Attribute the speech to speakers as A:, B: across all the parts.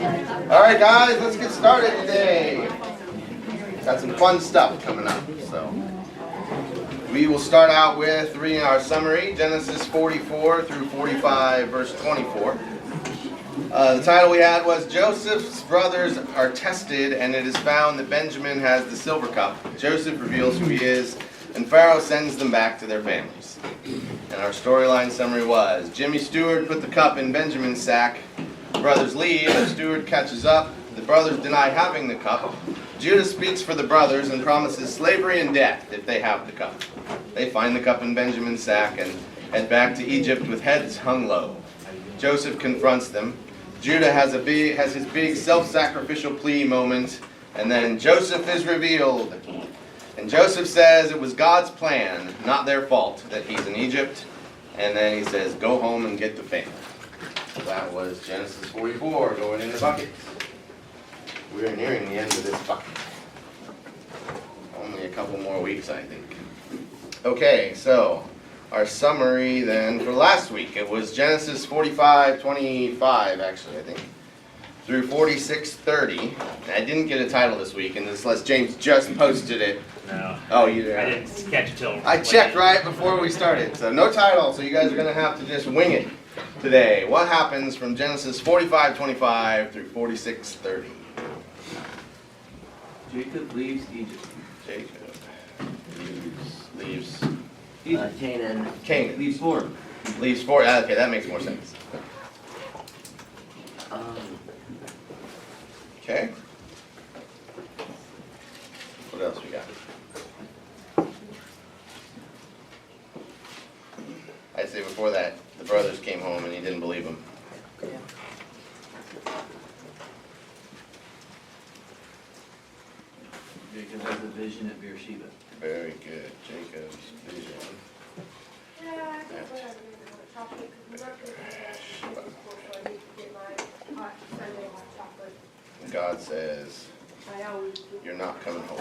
A: All right, guys, let's get started today. Got some fun stuff coming up. So we will start out with reading our summary, Genesis 44 through 45, verse 24. The title we had was Joseph's brothers are tested, and it is found that Benjamin has the silver cup. Joseph reveals who he is, and Pharaoh sends them back to their families. And our storyline summary was, Jimmy Stewart put the cup in Benjamin's sack. The brothers leave, the steward catches up. The brothers deny having the cup. Judah speaks for the brothers and promises slavery and death if they have the cup. They find the cup in Benjamin's sack and head back to Egypt with heads hung low. Joseph confronts them. Judah has his big self-sacrificial plea moment, and then Joseph is revealed. And Joseph says it was God's plan, not their fault, that he's in Egypt. And then he says, go home and get the family. That was Genesis 44, going in the bucket. We're nearing the end of this bucket. Only a couple more weeks, I think. Okay, so our summary then for last week. It was Genesis 45:25, actually, I think, through 46:30. I didn't get a title this week, and unless James just posted it.
B: No.
A: Oh, you did.
B: I didn't catch it till
A: I checked right before we started, so no title. So you guys are going to have to just wing it today. What happens from Genesis 45:25 through 46:30?
C: Jacob leaves Egypt.
A: Jacob leaves
C: Canaan.
A: Canaan.
C: Leaves for.
A: Leaves for. Okay, that makes more sense. Okay. What else we got? I'd say before that, the brothers came home and he didn't believe them.
D: Yeah.
C: Jacob has a vision at Beersheba.
A: Very good. Jacob's vision. God says, you're not coming home.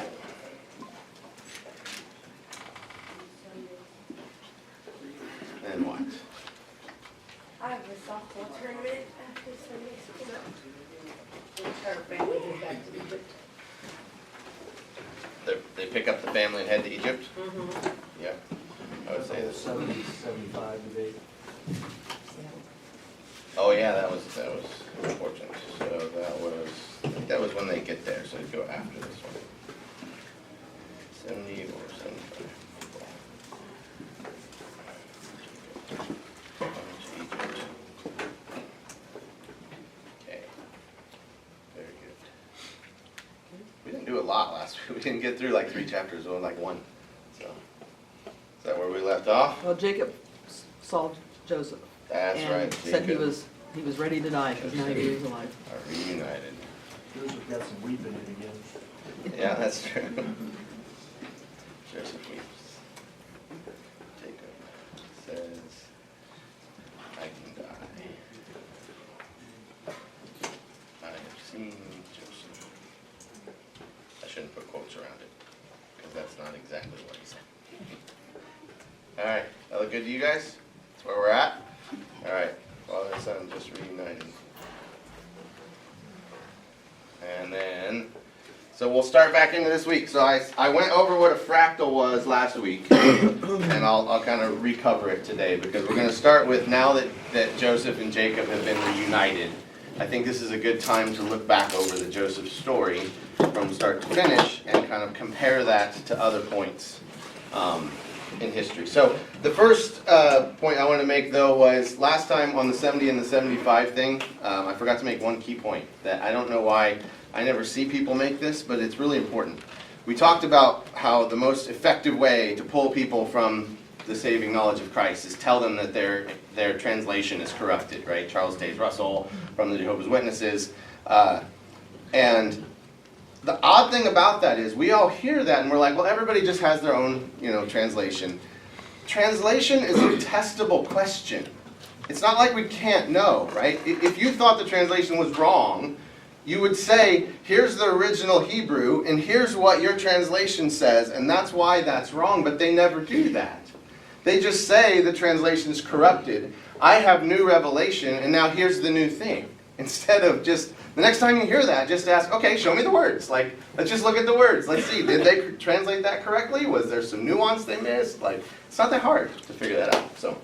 A: And what?
E: I have a softball tournament after Sunday school. Her family goes back to Egypt.
A: They pick up the family and head to Egypt?
E: Mm-hmm.
A: Yeah. I would say this.
F: 70, 75 today.
A: Oh yeah, that was important. So I think that was when they get there, so it'd go after this one. 70 or 75. Egypt. Okay. Very good. We didn't do a lot last week. We didn't get through like 3 chapters, only like 1. So is that where we left off?
D: Well, Jacob saw Joseph.
A: That's
D: and
A: right.
D: said he
A: Jacob.
D: was ready to die because now he was alive.
A: Are reunited.
F: Joseph got some weeping in again.
A: Yeah, that's true. Joseph weeps. Jacob says, I can die. I have seen Joseph. I shouldn't put quotes around it, because that's not exactly what he said. Alright, that look good to you guys? That's where we're at? Alright, father and son just reunited. And then, so we'll start back into this week. So I went over what a fractal was last week, and I'll kind of recover it today, because we're going to start with now that Joseph and Jacob have been reunited. I think this is a good time to look back over the Joseph story from start to finish and kind of compare that to other points in history. So the first point I wanted to make, though, was last time on the 70 and the 75 thing, I forgot to make one key point that I don't know why I never see people make this, but it's really important. We talked about how the most effective way to pull people from the saving knowledge of Christ is tell them that their translation is corrupted, right? Charles Taze Russell from the Jehovah's Witnesses. And the odd thing about that is we all hear that and we're like, well, everybody just has their own, translation. Translation is a testable question. It's not like we can't know, right? If you thought the translation was wrong, you would say, here's the original Hebrew, and here's what your translation says, and that's why that's wrong, but they never do that. They just say the translation is corrupted. I have new revelation, and now here's the new thing. Instead of just, the next time you hear that, just ask, okay, show me the words. Like, let's just look at the words. Let's see, did they translate that correctly? Was there some nuance they missed? Like, it's not that hard to figure that out, so.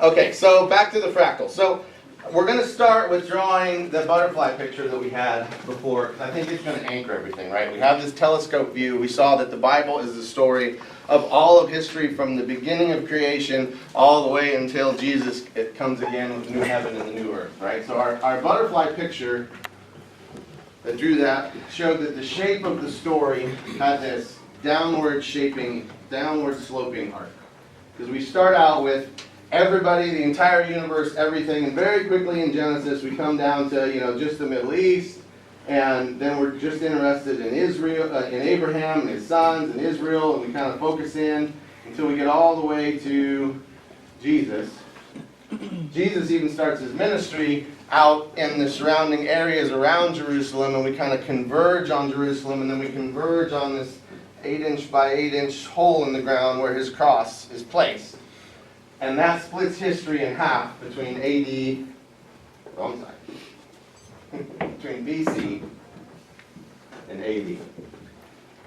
A: Okay, so back to the fractal. So we're going to start with drawing the butterfly picture that we had before, because I think it's going to anchor everything, right? We have this telescope view. We saw that the Bible is the story of all of history from the beginning of creation all the way until Jesus comes again with the new heaven and the new earth, right? So our butterfly picture that drew that showed that the shape of the story had this downward sloping arc. Because we start out with everybody, the entire universe, everything, and very quickly in Genesis we come down to, just the Middle East, and then we're just interested in Israel, in Abraham and his sons and Israel, and we kind of focus in until we get all the way to Jesus. Jesus even starts his ministry out in the surrounding areas around Jerusalem, and we kind of converge on Jerusalem, and then we converge on this 8-inch by 8-inch hole in the ground where his cross is placed. And that splits history in half between between BC and AD.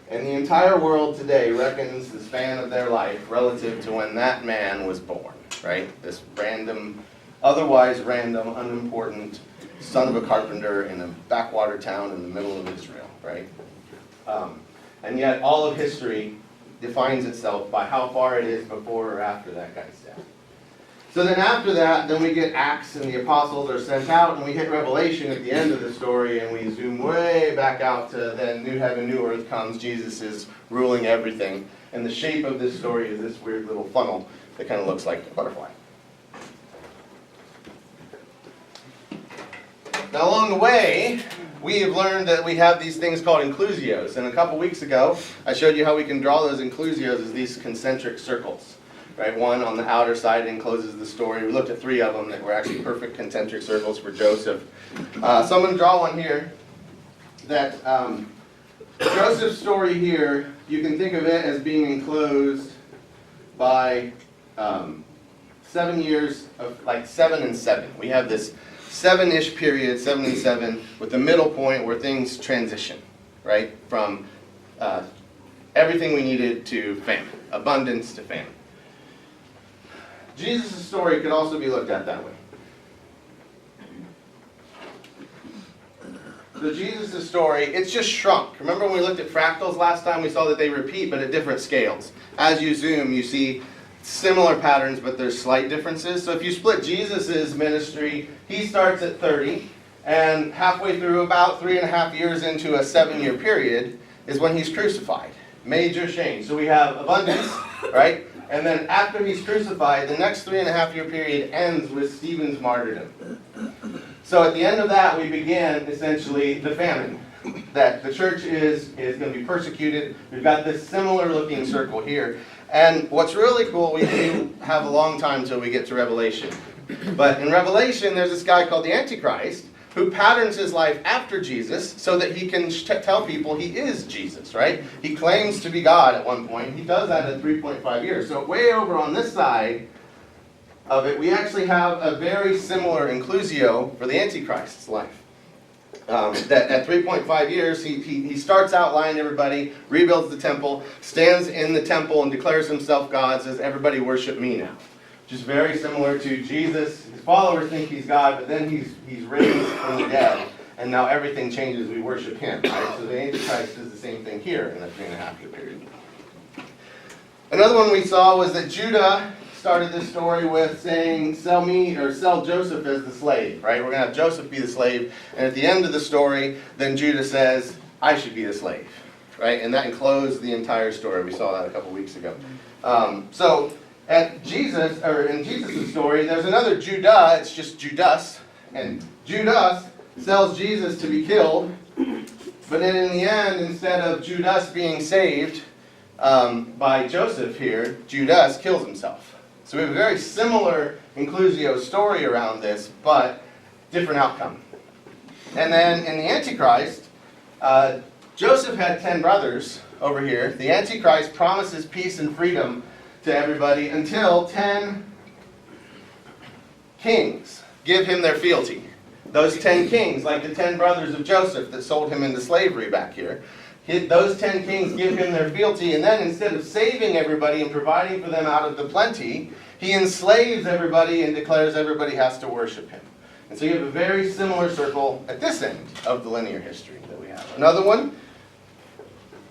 A: And the entire world today reckons the span of their life relative to when that man was born, right? This otherwise random, unimportant son of a carpenter in a backwater town in the middle of Israel, right? And yet all of history defines itself by how far it is before or after that guy's death. So then after that, then we get Acts and the apostles are sent out, and we hit Revelation at the end of the story, and we zoom way back out to then new heaven, new earth comes, Jesus is ruling everything. And the shape of this story is this weird little funnel that kind of looks like a butterfly. Now along the way, we have learned that we have these things called inclusios. And a couple weeks ago, I showed you how we can draw those inclusios as these concentric circles. Right? One on the outer side encloses the story. We looked at 3 of them that were actually perfect concentric circles for Joseph. So I'm going to draw one here. That Joseph's story here, you can think of it as being enclosed by 7 years of like 7 and 7. We have this 7-ish period, 7 and 7, with the middle point where things transition, right? From everything we needed to famine, abundance to famine. Jesus' story could also be looked at that way. So Jesus' story, it's just shrunk. Remember when we looked at fractals last time, we saw that they repeat, but at different scales. As you zoom, you see similar patterns, but there's slight differences. So if you split Jesus' ministry, he starts at 30, and halfway through, about 3.5 years into a 7-year period, is when he's crucified. Major change. So we have abundance, right? And then after he's crucified, the next 3.5-year period ends with Stephen's martyrdom. So at the end of that, we begin, essentially, the famine. That the church is going to be persecuted. We've got this similar looking circle here. And what's really cool, we do have a long time until we get to Revelation. But in Revelation, there's this guy called the Antichrist, who patterns his life after Jesus so that he can tell people he is Jesus, right? He claims to be God at one point. He does that at 3.5 years. So way over on this side of it, we actually have a very similar inclusio for the Antichrist's life. That at 3.5 years, he starts out lying to everybody, rebuilds the temple, stands in the temple and declares himself God, says, everybody worship me now. Which is very similar to Jesus. His followers think he's God, but then he's raised from the dead, and now everything changes, we worship him. Right? So the Antichrist does the same thing here in that 3.5-year period. Another one we saw was that Judah started this story with saying, sell me, or sell Joseph as the slave, right? We're going to have Joseph be the slave, and at the end of the story, then Judah says, I should be the slave, right? And that enclosed the entire story. We saw that a couple weeks ago. In Jesus' story, there's another Judah, it's just Judas, and Judas sells Jesus to be killed, but then in the end, instead of Judas being saved by Joseph here, Judas kills himself. So we have a very similar inclusio story around this, but different outcome. And then in the Antichrist, Joseph had 10 brothers over here. The Antichrist promises peace and freedom to everybody until 10 kings give him their fealty. Those 10 kings, like the 10 brothers of Joseph that sold him into slavery back here, those 10 kings give him their fealty, and then instead of saving everybody and providing for them out of the plenty, he enslaves everybody and declares everybody has to worship him. And so you have a very similar circle at this end of the linear history that we have. Another one,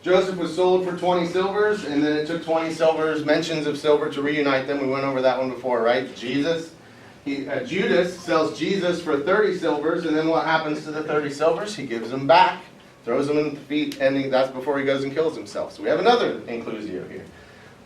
A: Joseph was sold for 20 silvers, and then it took 20 silvers, mentions of silver, to reunite them. We went over that one before, right? Judas sells Jesus for 30 silvers, and then what happens to the 30 silvers? He gives them back, throws them in the feet, and that's before he goes and kills himself. So we have another inclusio here.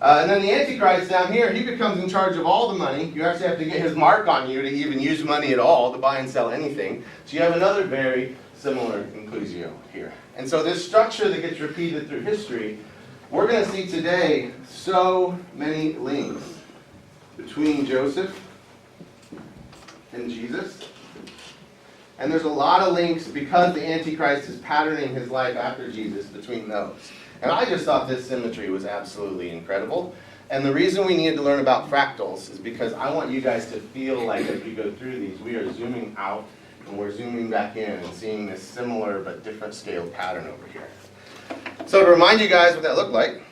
A: And then the Antichrist down here, he becomes in charge of all the money. You actually have to get his mark on you to even use money at all, to buy and sell anything. So you have another very similar inclusio here. And so this structure that gets repeated through history, we're going to see today so many links between Joseph and Jesus. And there's a lot of links because the Antichrist is patterning his life after Jesus between those. And I just thought this symmetry was absolutely incredible. And the reason we needed to learn about fractals is because I want you guys to feel like as we go through these, we are zooming out and we're zooming back in and seeing this similar but different scaled pattern over here. So to remind you guys what that looked like,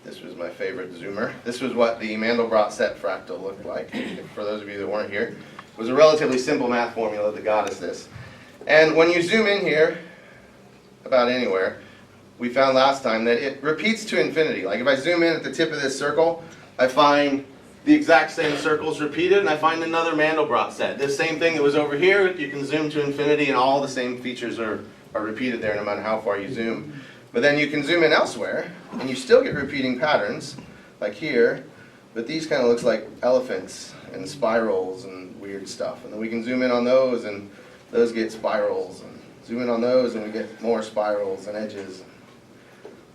A: this was my favorite zoomer. This was what the Mandelbrot set fractal looked like, for those of you that weren't here. It was a relatively simple math formula that got us this. And when you zoom in here, about anywhere, we found last time that it repeats to infinity. Like if I zoom in at the tip of this circle, I find the exact same circles repeated, and I find another Mandelbrot set. This same thing that was over here, you can zoom to infinity, and all the same features are repeated there no matter how far you zoom. But then you can zoom in elsewhere, and you still get repeating patterns, like here, but these kind of looks like elephants and spirals and weird stuff. And then we can zoom in on those, and those get spirals, and zoom in on those, and we get more spirals and edges.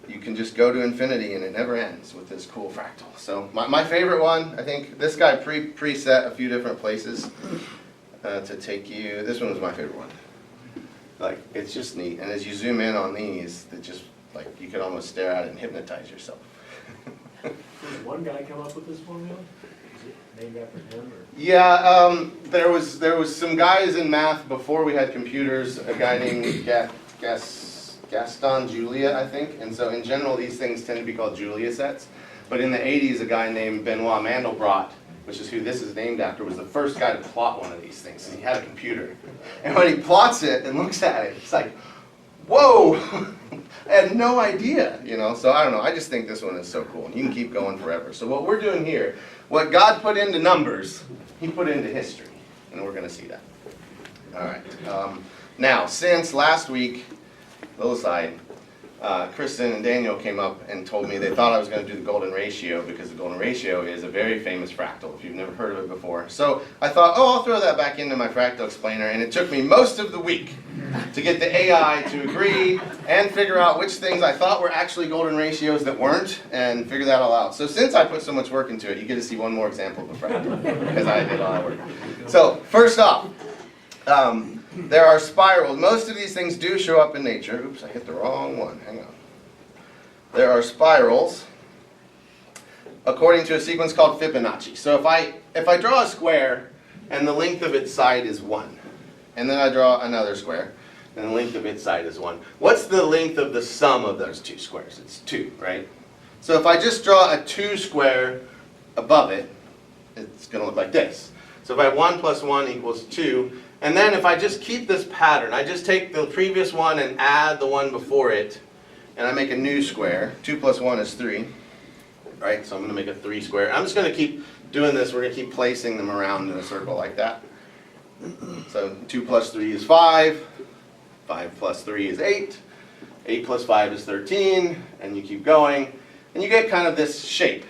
A: You can just go to infinity, and it never ends with this cool fractal. So my favorite one, I think this guy preset a few different places to take you. This one was my favorite one. Like, it's just neat. And as you zoom in on these, it just, like, you could almost stare at it and hypnotize yourself.
F: Did one guy come up with this formula? Is it named after him? Or?
A: Yeah, there was some guys in math before we had computers, a guy named Gaston Julia, I think. And so in general, these things tend to be called Julia sets. But in the 80s, a guy named Benoit Mandelbrot, which is who this is named after, was the first guy to plot one of these things. He had a computer. And when he plots it and looks at it, it's like, whoa, I had no idea, you know. So I don't know, I just think this one is so cool. And you can keep going forever. So what we're doing here, what God put into numbers, he put into history. And we're going to see that. All right. Now, since last week, little aside, Kristen and Daniel came up and told me they thought I was going to do the golden ratio because the golden ratio is a very famous fractal, if you've never heard of it before. So I thought, oh, I'll throw that back into my fractal explainer, and it took me most of the week to get the AI to agree and figure out which things I thought were actually golden ratios that weren't, and figure that all out. So since I put so much work into it, you get to see one more example of a fractal, because I did all that work. So first off, there are spirals. Most of these things do show up in nature. Oops, I hit the wrong one. Hang on. There are spirals according to a sequence called Fibonacci. So if I draw a square and the length of its side is 1, and then I draw another square and the length of its side is 1, what's the length of the sum of those two squares? It's 2, right? So if I just draw a 2 square above it, it's going to look like this. So if I have 1 plus 1 equals 2, and then if I just keep this pattern, I just take the previous one and add the one before it, and I make a new square. 2 plus 1 is 3, right? So I'm going to make a 3 square. I'm just going to keep doing this. We're going to keep placing them around in a circle like that. So 2 plus 3 is 5. 5 plus 3 is 8. 8 plus 5 is 13. And you keep going. And you get kind of this shape.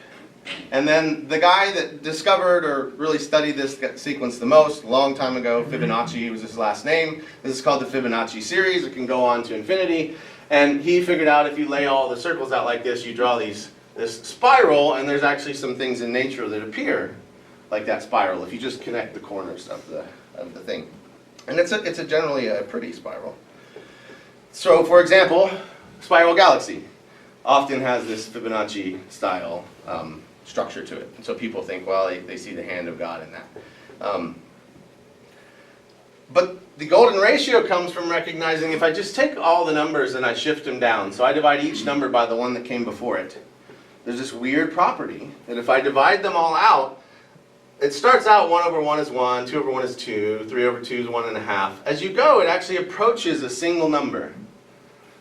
A: And then the guy that discovered or really studied this sequence the most, a long time ago, Fibonacci was his last name. This is called the Fibonacci series. It can go on to infinity. And he figured out if you lay all the circles out like this, you draw this spiral, and there's actually some things in nature that appear like that spiral if you just connect the corners of the thing. And it's generally a pretty spiral. So, for example, spiral galaxy often has this Fibonacci style structure to it. And so people think, well, they see the hand of God in that. But the golden ratio comes from recognizing if I just take all the numbers and I shift them down, so I divide each number by the one that came before it, there's this weird property that if I divide them all out, it starts out 1 over 1 is 1, 2 over 1 is 2, 3 over 2 is 1.5. As you go, it actually approaches a single number.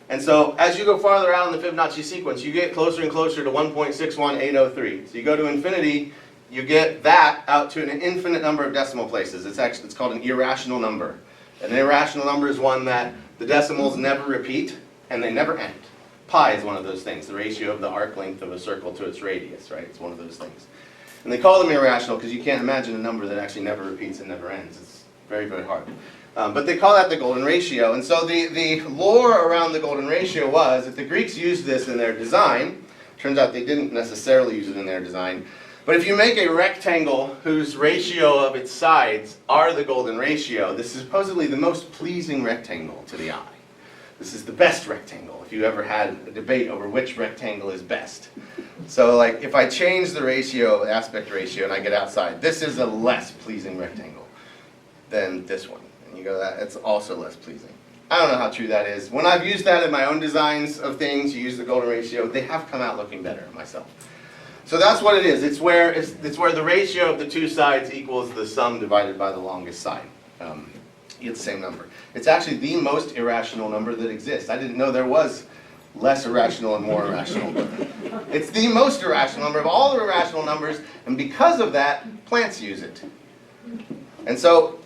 A: And so as you go farther out in the Fibonacci sequence, you get closer and closer to 1.61803. So you go to infinity, you get that out to an infinite number of decimal places. It's called an irrational number. An irrational number is one that the decimals never repeat and they never end. Pi is one of those things, the ratio of the arc length of a circle to its radius, right? It's one of those things. And they call them irrational because you can't imagine a number that actually never repeats and never ends. It's very, very hard. But they call that the golden ratio. And so the lore around the golden ratio was that the Greeks used this in their design. Turns out they didn't necessarily use it in their design. But if you make a rectangle whose ratio of its sides are the golden ratio, this is supposedly the most pleasing rectangle to the eye. This is the best rectangle, if you ever had a debate over which rectangle is best. So like if I change the ratio, aspect ratio, and I get outside, this is a less pleasing rectangle than this one. And you go, it's also less pleasing. I don't know how true that is. When I've used that in my own designs of things, you use the golden ratio, they have come out looking better myself. So that's what it is. It's where the ratio of the two sides equals the sum divided by the longest side. You get the same number. It's actually the most irrational number that exists. I didn't know there was less irrational and more irrational. It's the most irrational number of all the irrational numbers, and because of that, plants use it. And so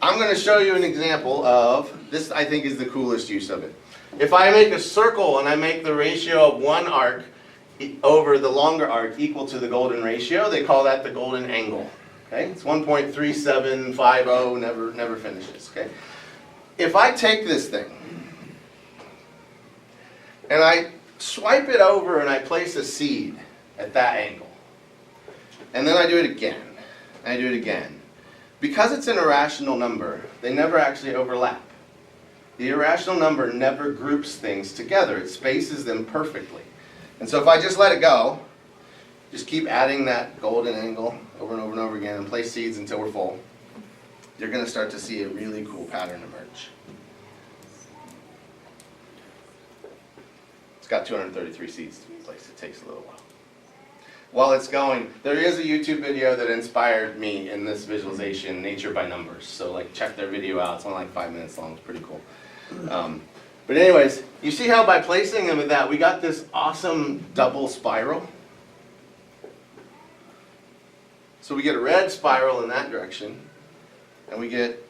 A: I'm going to show you an example of this. I think is the coolest use of it. If I make a circle and I make the ratio of one arc over the longer arc equal to the golden ratio, they call that the golden angle. Okay? It's 1.3750, never finishes. Okay? If I take this thing and I swipe it over and I place a seed at that angle, and then I do it again, and I do it again, because it's an irrational number, they never actually overlap. The irrational number never groups things together. It spaces them perfectly. And so if I just let it go, just keep adding that golden angle over and over and over again and place seeds until we're full, you're going to start to see a really cool pattern emerge. It's got 233 seeds to be placed. It takes a little while. While it's going, there is a YouTube video that inspired me in this visualization, Nature by Numbers. So like check their video out. It's only like 5 minutes long. It's pretty cool. But anyways, you see how by placing them with that, we got this awesome double spiral? So we get a red spiral in that direction, and we get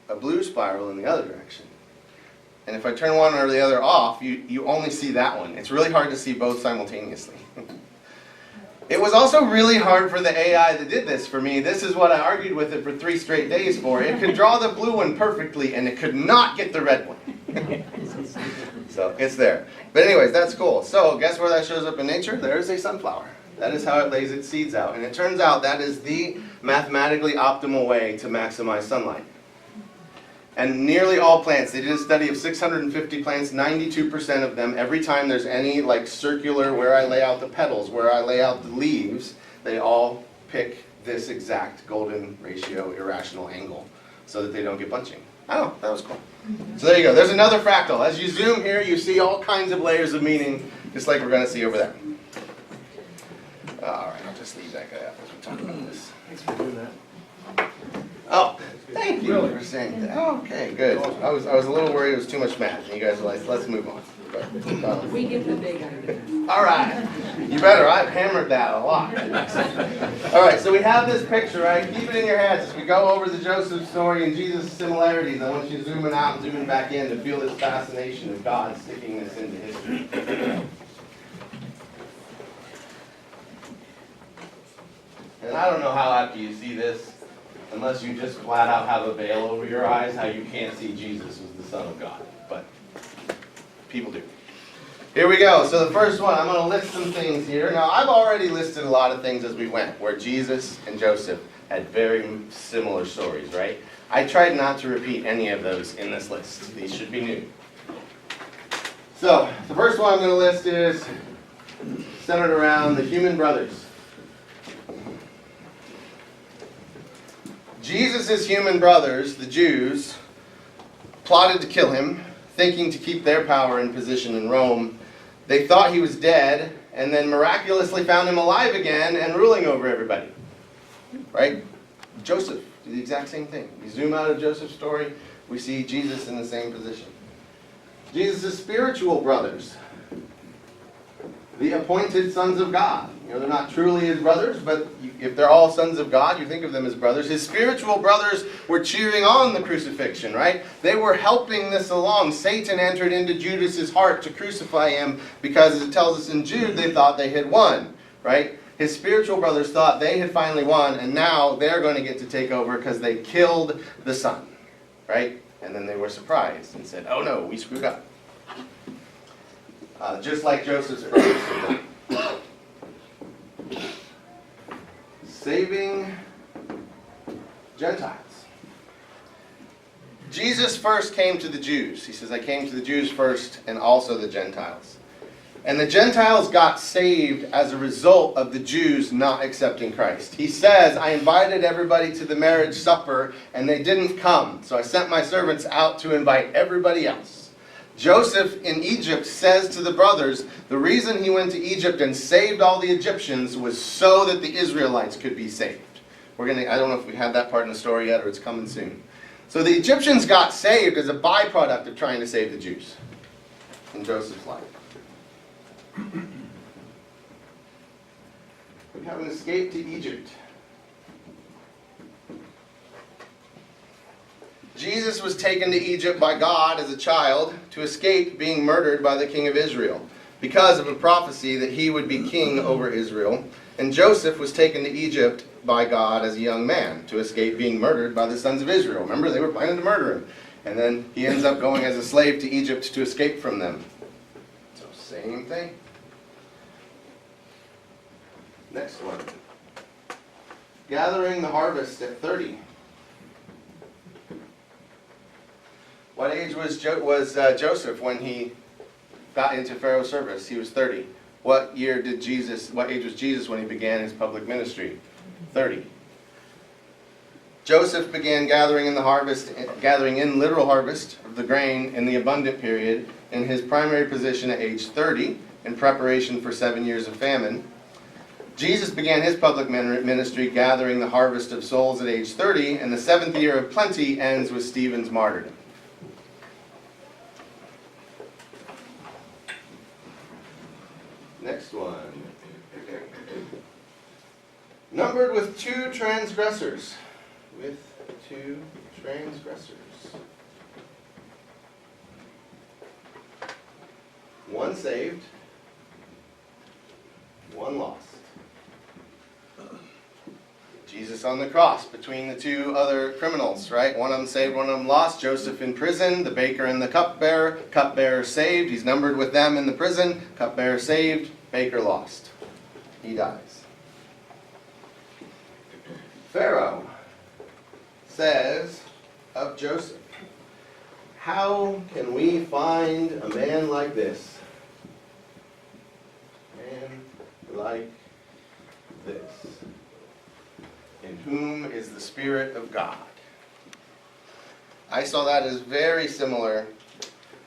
A: a blue spiral in the other direction. And if I turn one or the other off, you only see that one. It's really hard to see both simultaneously. It was also really hard for the AI that did this for me. This is what I argued with it for 3 straight days for. It could draw the blue one perfectly, and it could not get the red one. So it's there. But anyways, that's cool. So guess where that shows up in nature? There's a sunflower. That is how it lays its seeds out. And it turns out that is the mathematically optimal way to maximize sunlight. And nearly all plants, they did a study of 650 plants, 92% of them, every time there's any like circular, where I lay out the petals, where I lay out the leaves, they all pick this exact golden ratio irrational angle so that they don't get bunching. Oh, that was cool. So there you go. There's another fractal. As you zoom here, you see all kinds of layers of meaning, just like we're going to see over there. All right, I'll just leave that guy out as we talk about this.
F: Thanks for doing that.
A: Oh, thank you for saying that. Okay, good. I was a little worried it was too much math. And you guys are like, let's move on. But,
D: We get the big idea.
A: all right. You better. I've hammered that a lot. All right, so we have this picture, right? Keep it in your heads as we go over the Joseph story and Jesus' similarities. I want you zooming out and zooming back in to feel this fascination of God sticking this into history. And I don't know how after you see this, unless you just flat out have a veil over your eyes, how you can't see Jesus as the Son of God. But people do. Here we go. So the first one, I'm going to list some things here. Now, I've already listed a lot of things as we went, where Jesus and Joseph had very similar stories, right? I tried not to repeat any of those in this list. These should be new. So, the first one I'm going to list is centered around the human brothers. Jesus' human brothers, the Jews, plotted to kill him, thinking to keep their power and position in Rome. They thought he was dead, and then miraculously found him alive again and ruling over everybody. Right? Joseph did the exact same thing. We zoom out of Joseph's story, we see Jesus in the same position. Jesus' spiritual brothers, the appointed sons of God. You know, they're not truly his brothers, but if they're all sons of God, you think of them as brothers. His spiritual brothers were cheering on the crucifixion, right? They were helping this along. Satan entered into Judas's heart to crucify him because, as it tells us in Jude, they thought they had won, right? His spiritual brothers thought they had finally won, and now they're going to get to take over because they killed the son, right? And then they were surprised and said, oh no, we screwed up. Just like Joseph's brothers. Saving Gentiles. Jesus first came to the Jews. He says, I came to the Jews first and also the Gentiles. And the Gentiles got saved as a result of the Jews not accepting Christ. He says, I invited everybody to the marriage supper and they didn't come. So I sent my servants out to invite everybody else. Joseph in Egypt says to the brothers, the reason he went to Egypt and saved all the Egyptians was so that the Israelites could be saved. I don't know if we have that part in the story yet or it's coming soon. So the Egyptians got saved as a byproduct of trying to save the Jews in Joseph's life. We have an escape to Egypt. Jesus was taken to Egypt by God as a child to escape being murdered by the king of Israel because of a prophecy that he would be king over Israel. And Joseph was taken to Egypt by God as a young man to escape being murdered by the sons of Israel. Remember, they were planning to murder him. And then he ends up going as a slave to Egypt to escape from them. So, same thing. Next one. Gathering the harvest at 30. What age was Joseph when he got into Pharaoh's service? He was 30. What age was Jesus when he began his public ministry? 30. Joseph began gathering in literal harvest of the grain in the abundant period in his primary position at age 30 in preparation for 7 years of famine. Jesus began his public ministry gathering the harvest of souls at age 30, and the 7th year of plenty ends with Stephen's martyrdom. Next one. Numbered with 2 transgressors. With 2 transgressors. 1 saved, 1 lost. Jesus on the cross between the 2 other criminals, right? One of them saved, one of them lost. Joseph in prison, the baker and the cupbearer. Cupbearer saved, he's numbered with them in the prison. Cupbearer saved, baker lost. He dies. Pharaoh says of Joseph, how can we find a man like this? Man like this. In whom is the Spirit of God. I saw that as very similar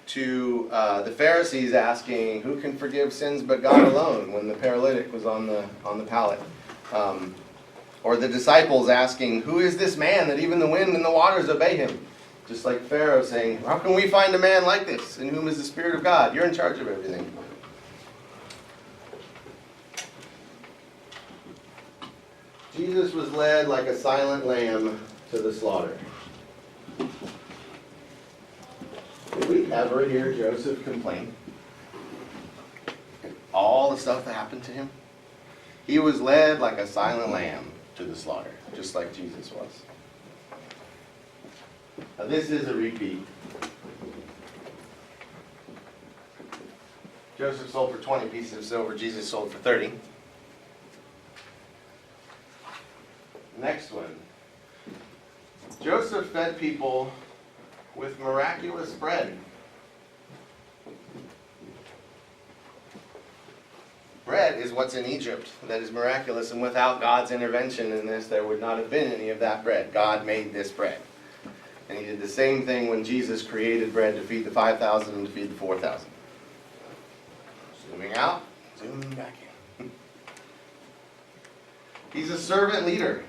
A: to the Pharisees asking, who can forgive sins but God alone, when the paralytic was on the pallet. Or the disciples asking, who is this man that even the wind and the waters obey him? Just like Pharaoh saying, how can we find a man like this, in whom is the Spirit of God? You're in charge of everything. Jesus was led like a silent lamb to the slaughter. Did we ever hear Joseph complain? All the stuff that happened to him? He was led like a silent lamb to the slaughter, just like Jesus was. Now this is a repeat. Joseph sold for 20 pieces of silver, Jesus sold for 30. Next one. Joseph fed people with miraculous bread. bread is what's in Egypt that is miraculous, and without God's intervention in this, there would not have been any of that bread. God made this bread. And he did the same thing when Jesus created bread to feed the 5,000 and to feed the 4,000. Zooming out, zooming back in. He's a servant leader.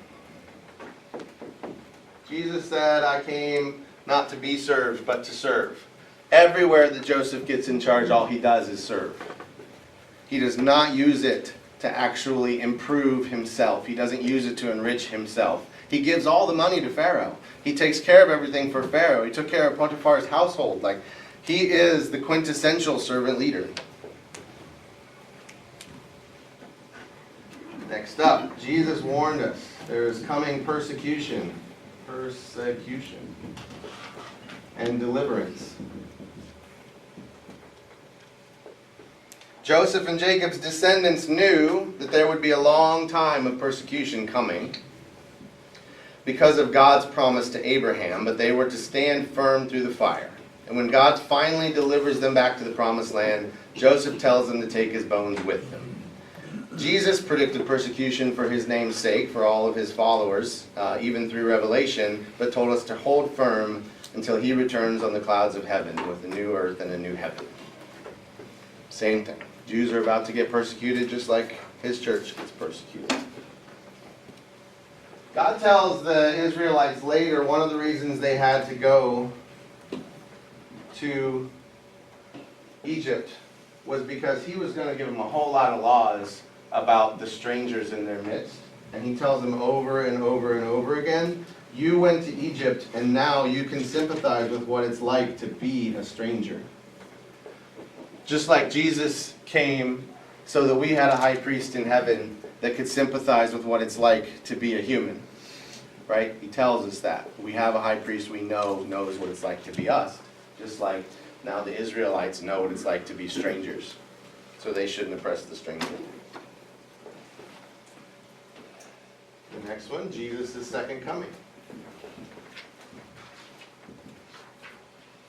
A: Jesus said, I came not to be served, but to serve. Everywhere that Joseph gets in charge, all he does is serve. He does not use it to actually improve himself. He doesn't use it to enrich himself. He gives all the money to Pharaoh. He takes care of everything for Pharaoh. He took care of Potiphar's household. Like, he is the quintessential servant leader. Next up, Jesus warned us there is coming persecution, and deliverance. Joseph and Jacob's descendants knew that there would be a long time of persecution coming because of God's promise to Abraham, but they were to stand firm through the fire. And when God finally delivers them back to the promised land, Joseph tells them to take his bones with them. Jesus predicted persecution for his name's sake, for all of his followers, even through Revelation, but told us to hold firm until he returns on the clouds of heaven with a new earth and a new heaven. Same thing. Jews are about to get persecuted just like his church gets persecuted. God tells the Israelites later one of the reasons they had to go to Egypt was because he was going to give them a whole lot of laws about the strangers in their midst. And he tells them over and over and over again, you went to Egypt and now you can sympathize with what it's like to be a stranger. Just like Jesus came so that we had a high priest in heaven that could sympathize with what it's like to be a human. Right? He tells us that. We have a high priest we know knows what it's like to be us. Just like now the Israelites know what it's like to be strangers. So they shouldn't oppress the stranger. The next one, Jesus' second coming.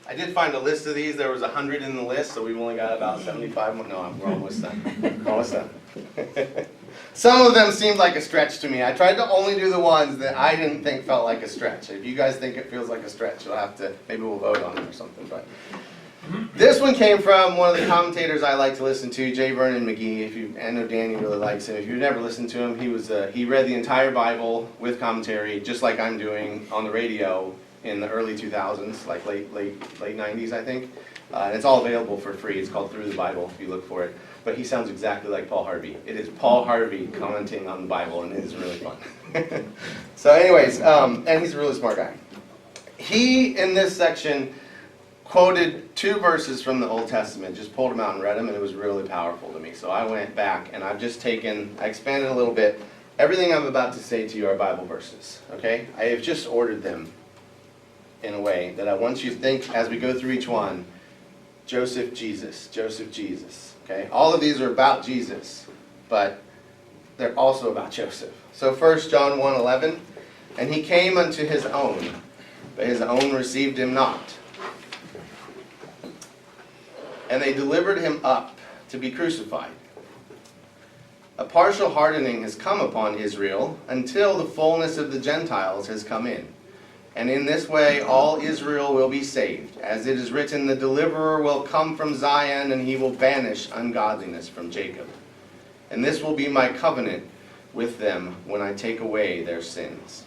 A: I did find a list of these. There was 100 in the list, so we've only got about 75 more. No, we're almost done. Almost done. Some of them seemed like a stretch to me. I tried to only do the ones that I didn't think felt like a stretch. If you guys think it feels like a stretch, you'll have to, maybe we'll vote on it or something. But this one came from one of the commentators I like to listen to, J. Vernon McGee. I know Danny really likes him. If you've never listened to him, he read the entire Bible with commentary, just like I'm doing on the radio in the early 2000s, like late 90s, I think. And it's all available for free. It's called Through the Bible, if you look for it. But he sounds exactly like Paul Harvey. It is Paul Harvey commenting on the Bible, and it is really fun. So anyways, and he's a really smart guy. He, in this section, quoted 2 verses from the Old Testament, just pulled them out and read them, and it was really powerful to me. So I went back, and I expanded a little bit. Everything I'm about to say to you are Bible verses, okay? I have just ordered them in a way that I want you to think, as we go through each one, Joseph, Jesus, okay? All of these are about Jesus, but they're also about Joseph. So first, John 1:11, and he came unto his own, but his own received him not. And they delivered him up to be crucified. A partial hardening has come upon Israel until the fullness of the Gentiles has come in. And in this way all Israel will be saved. As it is written, the deliverer will come from Zion, and he will banish ungodliness from Jacob. And this will be my covenant with them when I take away their sins.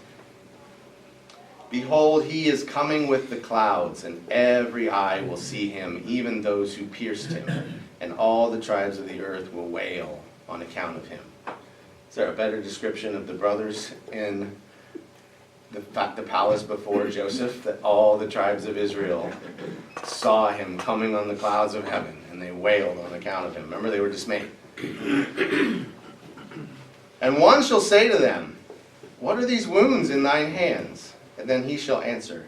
A: Behold, he is coming with the clouds, and every eye will see him, even those who pierced him. And all the tribes of the earth will wail on account of him. Is there a better description of the brothers in the palace before Joseph? That all the tribes of Israel saw him coming on the clouds of heaven, and they wailed on account of him. Remember, they were dismayed. And one shall say to them, what are these wounds in thine hands? And then he shall answer,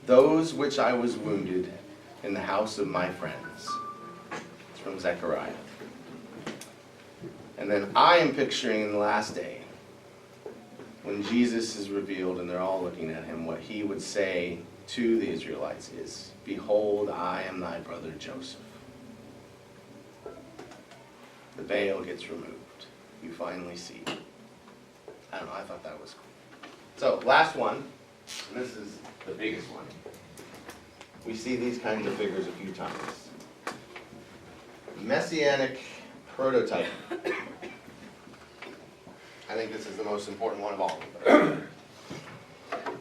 A: those which I was wounded in the house of my friends. It's from Zechariah. And then I am picturing in the last day, when Jesus is revealed and they're all looking at him, what he would say to the Israelites is, behold, I am thy brother Joseph. the veil gets removed. You finally see. I don't know, I thought that was cool. So, last one, and this is the biggest one. We see these kinds of figures a few times. Messianic prototype. I think this is the most important one of all.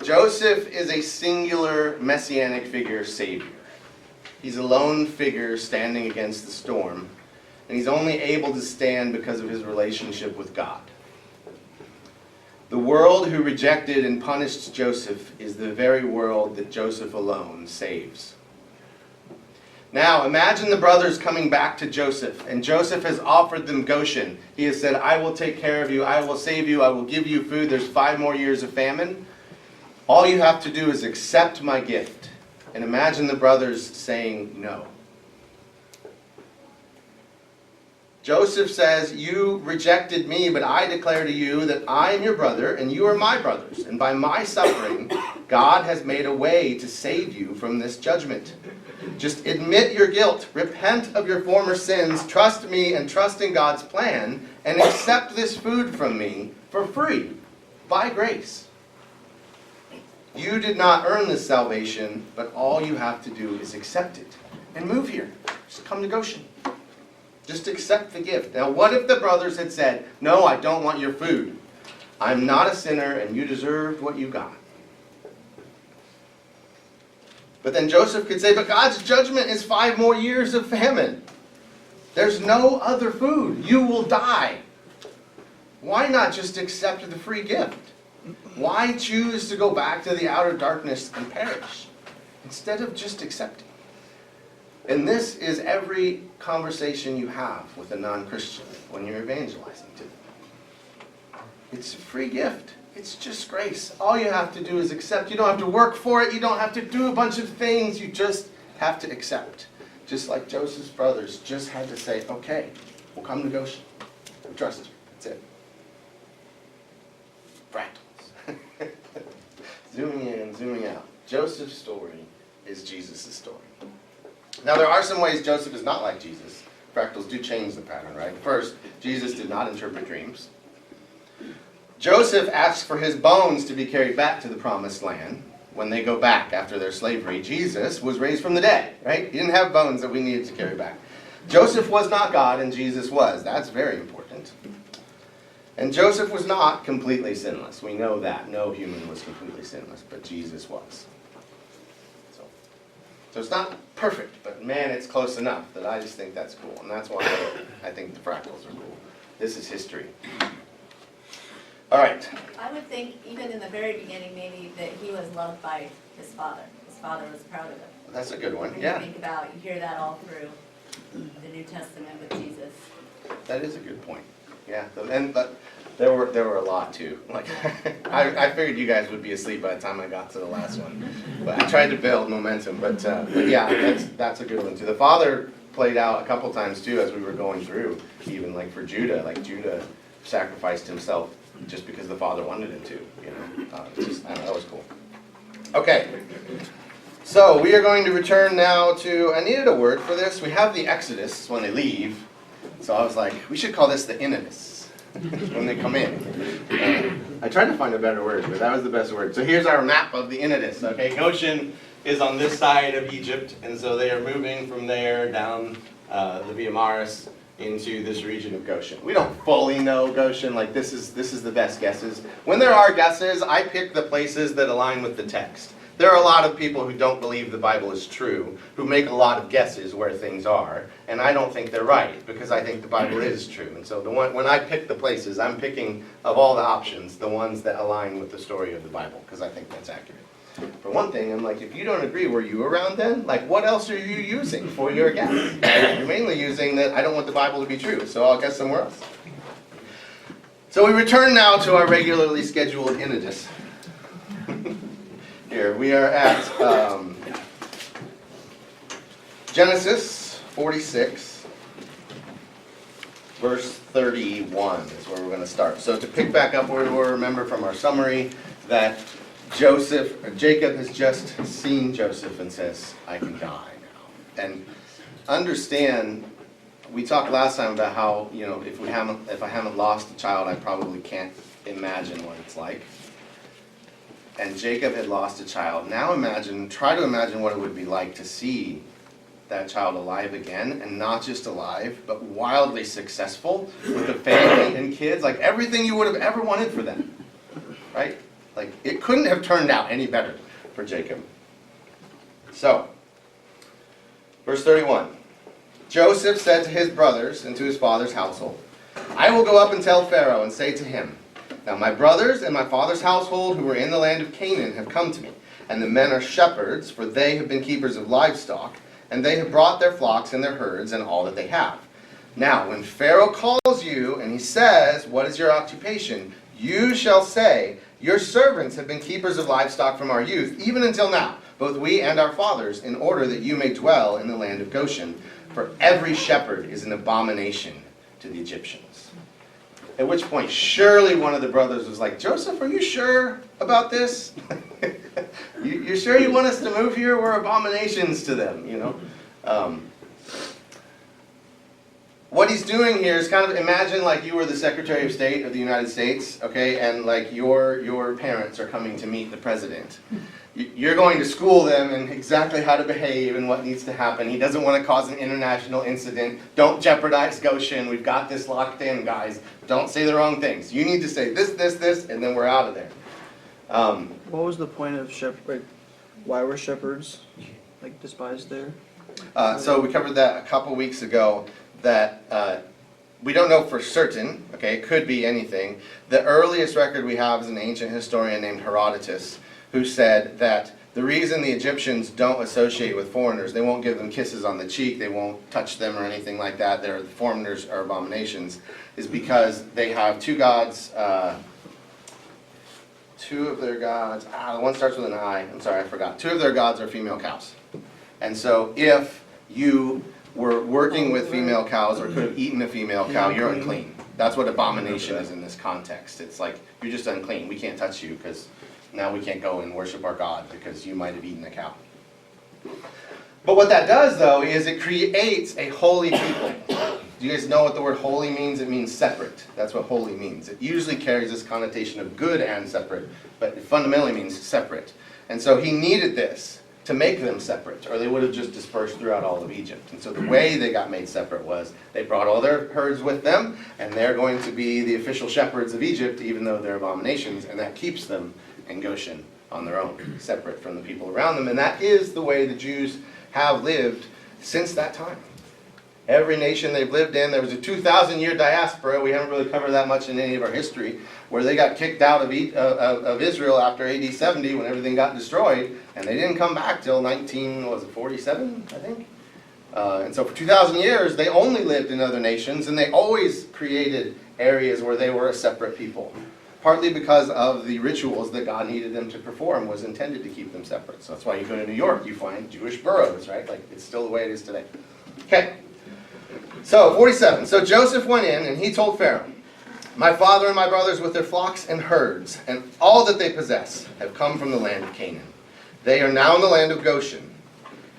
A: Joseph is a singular messianic figure savior. He's a lone figure standing against the storm, and he's only able to stand because of his relationship with God. The world who rejected and punished Joseph is the very world that Joseph alone saves. Now, imagine the brothers coming back to Joseph, and Joseph has offered them Goshen. He has said, I will take care of you, I will save you, I will give you food. There's 5 more years of famine. All you have to do is accept my gift. And imagine the brothers saying no. Joseph says, you rejected me, but I declare to you that I am your brother, and you are my brothers. And by my suffering, God has made a way to save you from this judgment. Just admit your guilt, repent of your former sins, trust me and trust in God's plan, and accept this food from me for free, by grace. You did not earn this salvation, but all you have to do is accept it. And move here. Just come to Goshen. Just accept the gift. Now, what if the brothers had said, no, I don't want your food. I'm not a sinner, and you deserved what you got. But then Joseph could say, but God's judgment is 5 more years of famine. There's no other food. You will die. Why not just accept the free gift? Why choose to go back to the outer darkness and perish instead of just accepting? And this is every conversation you have with a non-Christian when you're evangelizing to them. It's a free gift. It's just grace. All you have to do is accept. You don't have to work for it. You don't have to do a bunch of things. You just have to accept. Just like Joseph's brothers just had to say, okay, we'll come to Goshen. We trust you. That's it. Fractals. Zooming in, zooming out. Joseph's story is Jesus' story. Now, there are some ways Joseph is not like Jesus. Fractals do change the pattern, right? First, Jesus did not interpret dreams. Joseph asks for his bones to be carried back to the promised land when they go back after their slavery. Jesus was raised from the dead, right? He didn't have bones that we needed to carry back. Joseph was not God, and Jesus was. That's very important. And Joseph was not completely sinless. We know that. No human was completely sinless, but Jesus was. So it's not perfect, but man, it's close enough that I just think that's cool. And that's why I think the fractals are cool. This is history. All right.
B: I would think even in the very beginning maybe that he was loved by his father. His father was proud of him.
A: That's a good one,
B: When
A: yeah.
B: you think about, you hear that all through the New Testament with Jesus.
A: That is a good point. Yeah, but there were a lot too. Like I figured you guys would be asleep by the time I got to the last one, but I tried to build momentum. But yeah, that's a good one too. The father played out a couple times too as we were going through. Even like for Judah, Judah sacrificed himself just because the father wanted him to. You know, I don't know, that was cool. Okay. So we are going to return now to, I needed a word for this. We have the Exodus when they leave. So I was like, we should call this the Inodus when they come in. I tried to find a better word, but that was the best word. So here's our map of the Inodus. Okay, Goshen is on this side of Egypt, and so they are moving from there down the Via Maris into this region of Goshen. We don't fully know Goshen. Like this is the best guesses. When there are guesses, I pick the places that align with the text. There are a lot of people who don't believe the Bible is true, who make a lot of guesses where things are, and I don't think they're right, because I think the Bible is true. And so when I pick the places, I'm picking, of all the options, the ones that align with the story of the Bible, because I think that's accurate. For one thing, I'm like, if you don't agree, were you around then? Like, what else are you using for your guess? You're mainly using that I don't want the Bible to be true, so I'll guess somewhere else. So we return now to our regularly scheduled Inodus. Here, we are at Genesis 46, verse 31 is where we're going to start. So to pick back up where we were, remember from our summary that Jacob has just seen Joseph and says, I can die now. And understand, we talked last time about how, you know, if I haven't lost a child, I probably can't imagine what it's like. And Jacob had lost a child. Now try to imagine what it would be like to see that child alive again, and not just alive, but wildly successful with a family and kids, like everything you would have ever wanted for them, right? Like, it couldn't have turned out any better for Jacob. So, verse 31. Joseph said to his brothers and to his father's household, I will go up and tell Pharaoh and say to him, now my brothers and my father's household who were in the land of Canaan have come to me, and the men are shepherds, for they have been keepers of livestock, and they have brought their flocks and their herds and all that they have. Now, when Pharaoh calls you and he says, what is your occupation? You shall say, your servants have been keepers of livestock from our youth, even until now, both we and our fathers, in order that you may dwell in the land of Goshen. For every shepherd is an abomination to the Egyptians. At which point, surely one of the brothers was like, Joseph, are you sure about this? you sure you want us to move here? We're abominations to them, you know. What he's doing here is kind of, imagine like you were the Secretary of State of the United States, okay, and like your parents are coming to meet the president. You're going to school them in exactly how to behave and what needs to happen. He doesn't want to cause an international incident. Don't jeopardize Goshen. We've got this locked in, guys. Don't say the wrong things. You need to say this, and then we're out of there.
G: What was the point of shepherd? Why were shepherds like despised there?
A: So we covered that a couple weeks ago, that we don't know for certain, okay, it could be anything. The earliest record we have is an ancient historian named Herodotus, who said that the reason the Egyptians don't associate with foreigners, they won't give them kisses on the cheek, they won't touch them or anything like that, the foreigners are abominations, is because they have two gods, two of their gods, the one starts with an I, I'm sorry, I forgot. Two of their gods are female cows. And so if you were working with female cows or could have eaten a female cow, you're unclean. That's what abomination is in this context. It's like, you're just unclean, we can't touch you because now we can't go and worship our God because you might have eaten a cow. But what that does, though, is it creates a holy people. Do you guys know what the word holy means? It means separate. That's what holy means. It usually carries this connotation of good and separate, but it fundamentally means separate. And so he needed this to make them separate, or they would have just dispersed throughout all of Egypt. And so the way they got made separate was they brought all their herds with them, and they're going to be the official shepherds of Egypt, even though they're abominations, and that keeps them in Goshen on their own, separate from the people around them. And that is the way the Jews have lived since that time. Every nation they've lived in, there was a 2,000-year diaspora, we haven't really covered that much in any of our history, where they got kicked out of Israel after AD 70 when everything got destroyed, and they didn't come back till 1947, I think? And so for 2,000 years, they only lived in other nations, and they always created areas where they were a separate people. Partly because of the rituals that God needed them to perform was intended to keep them separate. So that's why you go to New York, you find Jewish boroughs, right? Like, it's still the way it is today. Okay. So, 47. So Joseph went in and he told Pharaoh, my father and my brothers with their flocks and herds and all that they possess have come from the land of Canaan. They are now in the land of Goshen.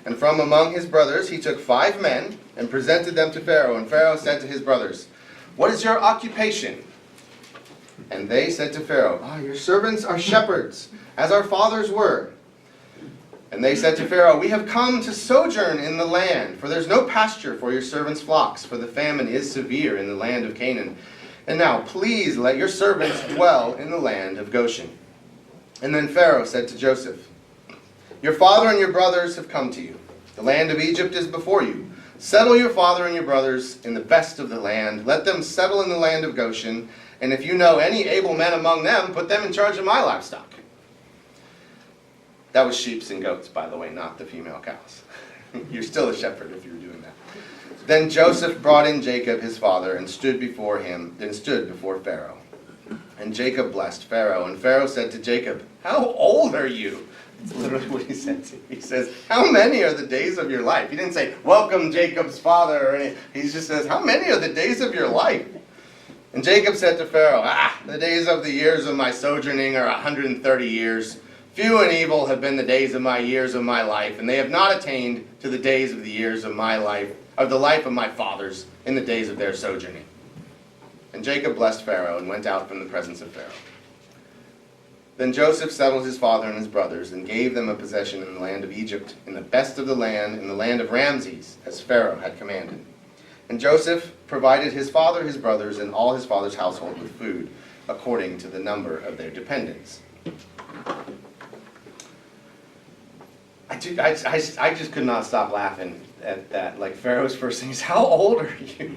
A: And from among his brothers he took 5 men and presented them to Pharaoh. And Pharaoh said to his brothers, what is your occupation? And they said to Pharaoh, your servants are shepherds, as our fathers were. And they said to Pharaoh, we have come to sojourn in the land, for there's no pasture for your servants' flocks, for the famine is severe in the land of Canaan. And now, please let your servants dwell in the land of Goshen. And then Pharaoh said to Joseph, your father and your brothers have come to you. The land of Egypt is before you. Settle your father and your brothers in the best of the land. Let them settle in the land of Goshen. And if you know any able men among them, put them in charge of my livestock. That was sheep and goats, by the way, not the female cows. You're still a shepherd if you were doing that. Then Joseph brought in Jacob his father and stood before Pharaoh. And Jacob blessed Pharaoh. And Pharaoh said to Jacob, how old are you? That's literally what he said to him. He says, how many are the days of your life? He didn't say, welcome Jacob's father. Or anything. He just says, how many are the days of your life? And Jacob said to Pharaoh, the days of the years of my sojourning are 130 years. Few and evil have been the days of my years of my life, and they have not attained to the days of the years of my life, of the life of my fathers in the days of their sojourning. And Jacob blessed Pharaoh and went out from the presence of Pharaoh. Then Joseph settled his father and his brothers and gave them a possession in the land of Egypt, in the best of the land, in the land of Ramses, as Pharaoh had commanded. And Joseph provided his father, his brothers, and all his father's household with food, according to the number of their dependents. I just could not stop laughing at that. Like, Pharaoh's first thing is, how old are you?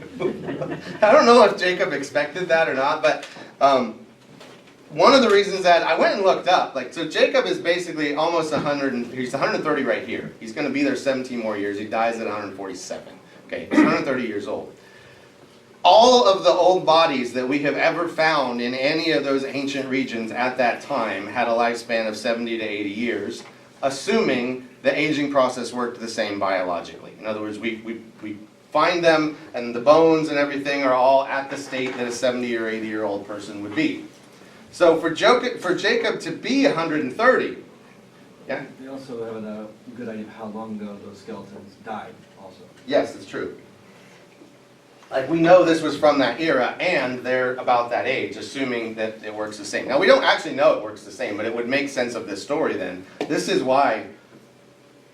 A: I don't know if Jacob expected that or not, but one of the reasons that I went and looked up, like, so Jacob is basically almost 100, he's 130 right here. He's going to be there 17 more years. He dies at 147. Okay, he's 130 years old. All of the old bodies that we have ever found in any of those ancient regions at that time had a lifespan of 70 to 80 years, assuming the aging process worked the same biologically. In other words, we find them and the bones and everything are all at the state that a 70 or 80-year-old person would be. So for Jacob to be 130, yeah?
C: They also have a good idea of how long ago those skeletons died also.
A: Yes, it's true. Like, we know this was from that era, and they're about that age, assuming that it works the same. Now, we don't actually know it works the same, but it would make sense of this story then. This is why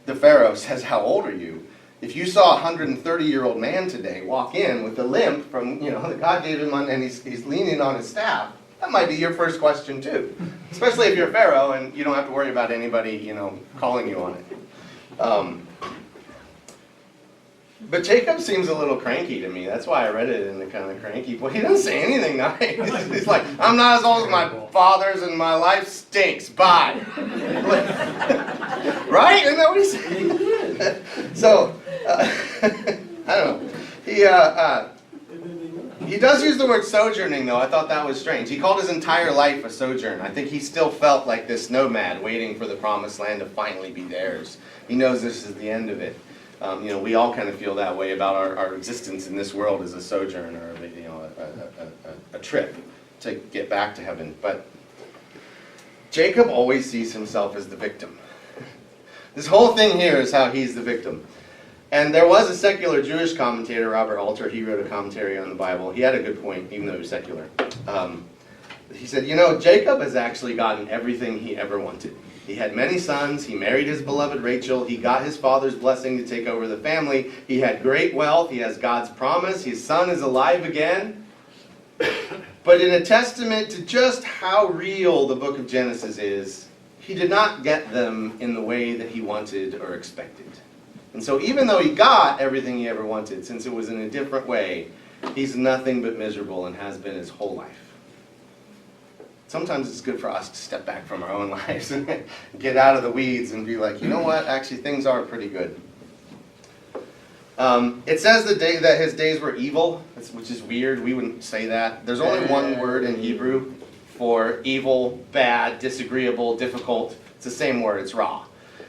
A: the Pharaoh says, how old are you? If you saw a 130-year-old man today walk in with a limp from, that God gave him, and he's leaning on his staff, that might be your first question too. Especially if you're Pharaoh and you don't have to worry about anybody, calling you on it. But Jacob seems a little cranky to me. That's why I read it in the kind of cranky voice. He doesn't say anything nice. He's like, I'm not as old as my fathers and my life stinks. Bye. Right? Isn't that what he said? So, I don't know. He does use the word sojourning, though. I thought that was strange. He called his entire life a sojourn. I think he still felt like this nomad waiting for the promised land to finally be theirs. He knows this is the end of it. We all kind of feel that way about our existence in this world as a sojourn or a trip to get back to heaven. But Jacob always sees himself as the victim. This whole thing here is how he's the victim. And there was a secular Jewish commentator, Robert Alter. He wrote a commentary on the Bible. He had a good point, even though he was secular. He said, Jacob has actually gotten everything he ever wanted. He had many sons. He married his beloved Rachel. He got his father's blessing to take over the family. He had great wealth. He has God's promise. His son is alive again. But in a testament to just how real the book of Genesis is, he did not get them in the way that he wanted or expected. And so even though he got everything he ever wanted, since it was in a different way, he's nothing but miserable and has been his whole life. Sometimes it's good for us to step back from our own lives and get out of the weeds and be like, you know what, actually things are pretty good. It says that his days were evil, which is weird. We wouldn't say that. There's only one word in Hebrew for evil, bad, disagreeable, difficult. It's the same word, it's ra.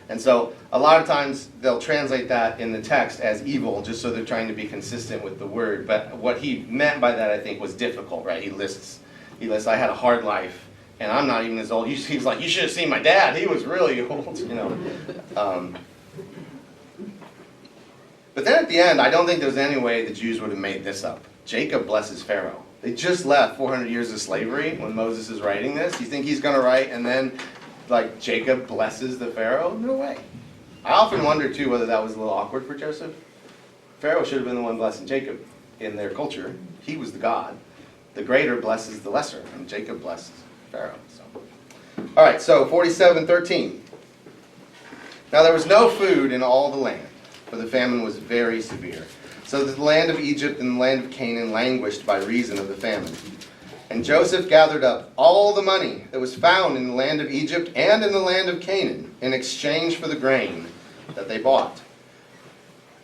A: And so a lot of times they'll translate that in the text as evil, just so they're trying to be consistent with the word. But what he meant by that, I think, was difficult, right? He lists, I had a hard life, and I'm not even as old. He's like, you should have seen my dad. He was really old, But then at the end, I don't think there's any way the Jews would have made this up. Jacob blesses Pharaoh. They just left 400 years of slavery when Moses is writing this. You think he's going to write, and then Jacob blesses the Pharaoh? No way. I often wonder, too, whether that was a little awkward for Joseph. Pharaoh should have been the one blessing Jacob in their culture. He was the god. The greater blesses the lesser, and Jacob blesses Pharaoh. All right, so 47:13. Now there was no food in all the land, for the famine was very severe. So the land of Egypt and the land of Canaan languished by reason of the famine. And Joseph gathered up all the money that was found in the land of Egypt and in the land of Canaan in exchange for the grain that they bought.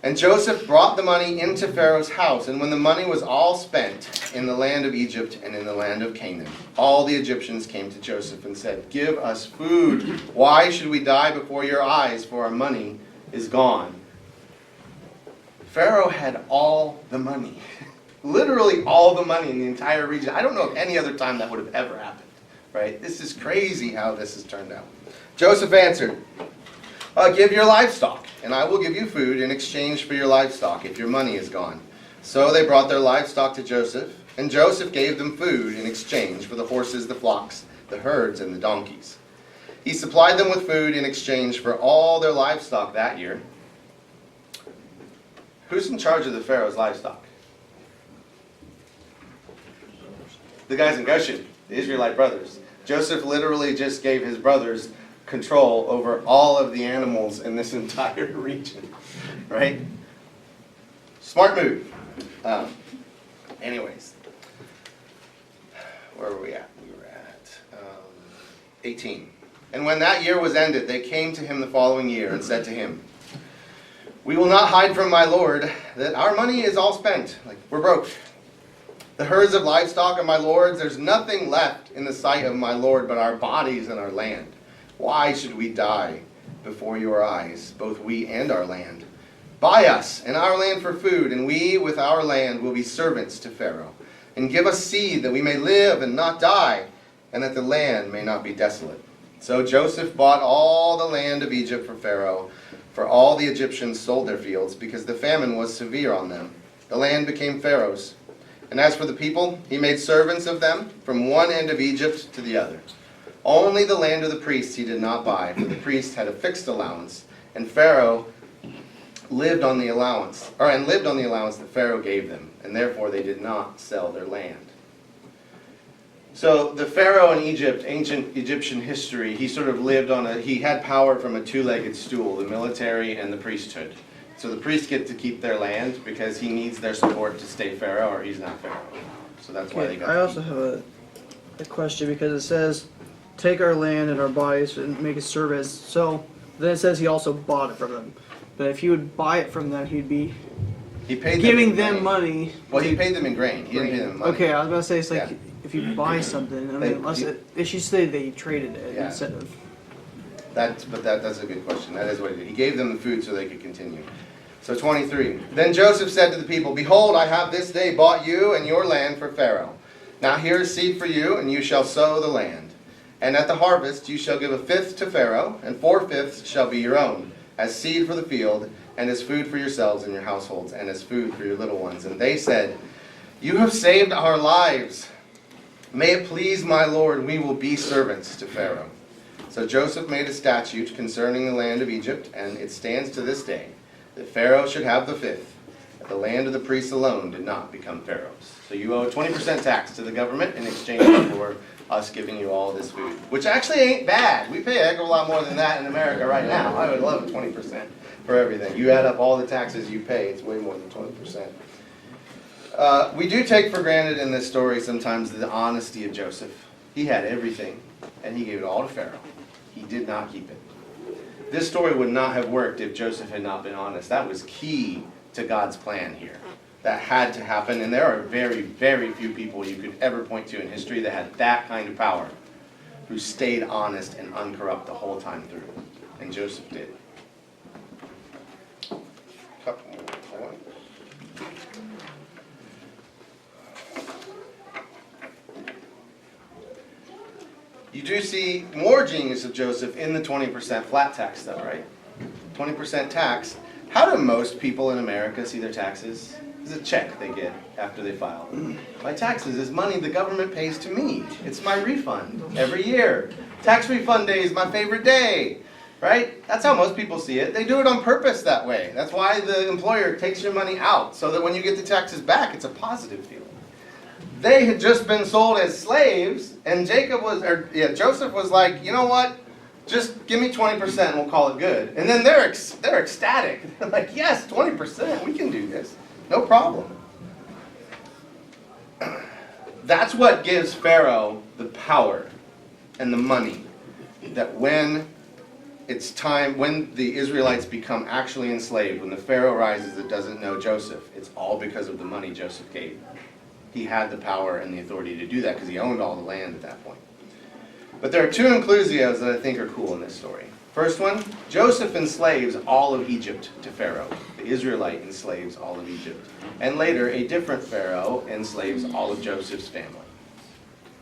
A: And Joseph brought the money into Pharaoh's house, and when the money was all spent in the land of Egypt and in the land of Canaan, all the Egyptians came to Joseph and said, "Give us food. Why should we die before your eyes, for our money is gone?" Pharaoh had all the money. Literally all the money in the entire region. I don't know of any other time that would have ever happened. Right? This is crazy how this has turned out. Joseph answered, "Give your livestock and I will give you food in exchange for your livestock if your money is gone." So they brought their livestock to Joseph, and Joseph gave them food in exchange for the horses, the flocks, the herds, and the donkeys. He supplied them with food in exchange for all their livestock that year. Who's in charge of the Pharaoh's livestock? The guys in Goshen, the Israelite brothers. Joseph literally just gave his brothers control over all of the animals in this entire region, right? Smart move. Anyways, where were we at? We were at 18. "And when that year was ended, they came to him the following year and said to him, 'We will not hide from my lord that our money is all spent.'" Like, we're broke. "The herds of livestock of my lords, there's nothing left in the sight of my lord but our bodies and our land. Why should we die before your eyes, both we and our land? Buy us and our land for food, and we with our land will be servants to Pharaoh. And give us seed that we may live and not die, and that the land may not be desolate." So Joseph bought all the land of Egypt for Pharaoh, for all the Egyptians sold their fields, because the famine was severe on them. The land became Pharaoh's. And as for the people, he made servants of them from one end of Egypt to the other. Only the land of the priests he did not buy, for the priests had a fixed allowance, and Pharaoh lived on the allowance that Pharaoh gave them, and therefore they did not sell their land. So the Pharaoh in Egypt, ancient Egyptian history, he sort of lived he had power from a two-legged stool, the military and the priesthood. So the priests get to keep their land because he needs their support to stay Pharaoh, or he's not Pharaoh. So that's why they got
G: I also have a question, because it says, "Take our land and our bodies and make a service." So then it says he also bought it from them. But if he would buy it from them, he'd be
A: He paid
G: giving
A: them
G: them money.
A: Well, he paid them in grain. He didn't pay them in money.
G: Okay, I was about to say, it's like,
A: Yeah.
G: if you buy something, I mean, unless it should say they traded it
A: Yeah.
G: instead of.
A: That's a good question. That is what he did. He gave them the food so they could continue. So 23. "Then Joseph said to the people, 'Behold, I have this day bought you and your land for Pharaoh. Now here is seed for you, and you shall sow the land. And at the harvest you shall give a fifth to Pharaoh, and 4/5 shall be your own, as seed for the field, and as food for yourselves and your households, and as food for your little ones.' And they said, 'You have saved our lives. May it please my lord, we will be servants to Pharaoh.' So Joseph made a statute concerning the land of Egypt, and it stands to this day, that Pharaoh should have the fifth, that the land of the priests alone did not become Pharaoh's. So you owe a 20% tax to the government in exchange for us giving you all this food, which actually ain't bad. We pay a heck of a lot more than that in America right now. I would love 20% for everything. You add up all the taxes you pay, it's way more than 20%. We do take for granted in this story sometimes the honesty of Joseph. He had everything, and he gave it all to Pharaoh. He did not keep it. This story would not have worked if Joseph had not been honest. That was key to God's plan here. That had to happen, and there are very, very few people you could ever point to in history that had that kind of power, who stayed honest and uncorrupt the whole time through. And Joseph did. Couple more points. You do see more genius of Joseph in the 20% flat tax though, right? 20% tax. How do most people in America see their taxes? It's a check they get after they file. My taxes is money the government pays to me. It's my refund every year. Tax refund day is my favorite day, right? That's how most people see it. They do it on purpose that way. That's why the employer takes your money out, so that when you get the taxes back, it's a positive feeling. They had just been sold as slaves, and Joseph was like, you know what? Just give me 20% and we'll call it good. And then they're ecstatic. They're like, yes, 20%, we can do this. No problem. That's what gives Pharaoh the power and the money, that when it's time, when the Israelites become actually enslaved, when the Pharaoh rises that doesn't know Joseph, it's all because of the money Joseph gave. He had the power and the authority to do that because he owned all the land at that point. But there are two inclusios that I think are cool in this story. First one, Joseph enslaves all of Egypt to Pharaoh. The Israelite enslaves all of Egypt. And later, a different Pharaoh enslaves all of Joseph's family.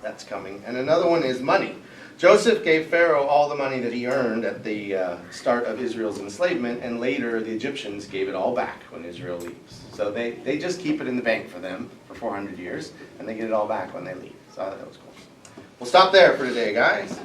A: That's coming. And another one is money. Joseph gave Pharaoh all the money that he earned at the start of Israel's enslavement, and later the Egyptians gave it all back when Israel leaves. So they just keep it in the bank for them for 400 years, and they get it all back when they leave. So I thought that was cool. We'll stop there for today, guys.